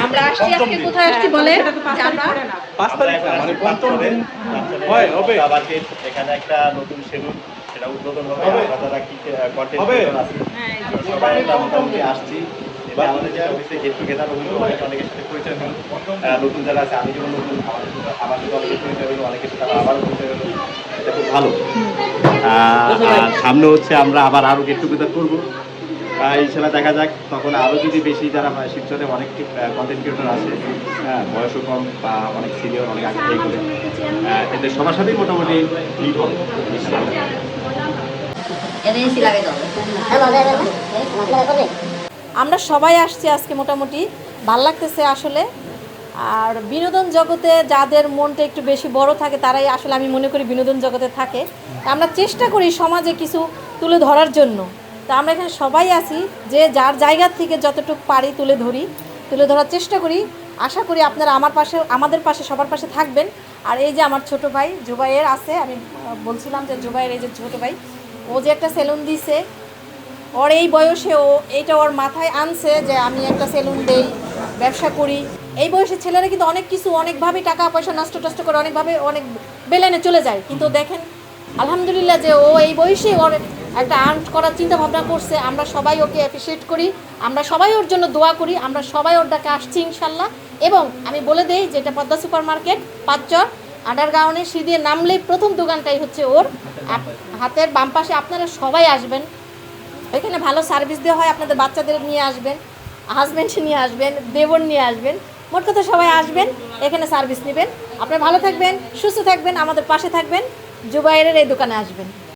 আমরা আসছি আজকে কোথায় আসছি বলে আমরা 5 তারিখ মানে পঞ্চম দিন হয় হবে এখানে একটা নতুন সেলুন সেটা উদ্বোধন হবে আমরা যারা কি কন্টেন্ট ক্রিয়েটর আছি সবাই আমরা মোটামুটি আসছি এবার আমাদের যে অফিসে গেট টুগেদার হলো অনেকের সাথে পরিচয় হলো নতুন যারা আছে আমি যেমন নতুন আমার সাথে অনেকের পরিচয় হলো অনেকের সাথে আবারও পরিচয় হলো এটা খুব ভালো সামনে হচ্ছে আমরা আবার আরও গেট টুগেদার করবো ইনশাল্লাহ দেখা যাক তখন আরও যদি বেশি যারা শিবচরে অনেক কন্টেন্ট ক্রিয়েটর আছে বয়সও কম বা অনেক সিনিয়র অনেক আগে থেকে করে এদের সবার সাথেই মোটামুটি লিড হবে আমরা সবাই আসছি আজকে মোটামুটি ভাল লাগতেছে আসলে। আর বিনোদন জগতে যাদের মনটা একটু বেশি বড় থাকে তারাই আসলে আমি মনে করি বিনোদন জগতে থাকে। আমরা চেষ্টা করি সমাজে কিছু তুলে ধরার জন্য। তো আমরা এখানে সবাই আছি যে যার জায়গার থেকে যতটুকু পারি তুলে ধরার চেষ্টা করি। আশা করি আপনারা আমাদের পাশে সবার পাশে থাকবেন। আর এই যে আমার ছোট ভাই জুবাইর আছে, আমি বলছিলাম যে জুবাইর এই যে ছোট ভাই ও যে একটা সেলুন দিছে, ওর এই বয়সে এইটা ওর মাথায় আনছে যে আমি একটা সেলুন দেই, ব্যবসা করি। এই বয়সে ছেলেরা কিন্তু অনেক কিছু অনেকভাবে টাকা পয়সা নষ্ট করে অনেকভাবে অনেক বেলেনে চলে যায়, কিন্তু দেখেন আলহামদুলিল্লাহ যে ও এই বয়সে ওর একটা আর্ন করার চিন্তা ভাবনা করছে। আমরা সবাই ওকে অ্যাপ্রিসিয়েট করি, আমরা সবাই ওর জন্য দোয়া করি, আমরা সবাই ওর ডাকে আসছি ইনশাল্লাহ। এবং আমি বলে দেই যে এটা পদ্মা সুপার মার্কেট 5 চর আন্ডারগ্রাউন্ডে সিঁড়ি নামলেই প্রথম দোকানটাই হচ্ছে ওর, হাতের বাম পাশে। আপনারা সবাই আসবেন, এখানে ভালো সার্ভিস দেওয়া হয়। আপনাদের বাচ্চাদের নিয়ে আসবেন, হাজব্যান্ড নিয়ে আসবেন, দেবর নিয়ে আসবেন, মোট কথা সবাই আসবেন, এখানে সার্ভিস নেবেন। আপনারা ভালো থাকবেন, সুস্থ থাকবেন, আমাদের পাশে থাকবেন, জুবাইরের এই দোকানে আসবেন।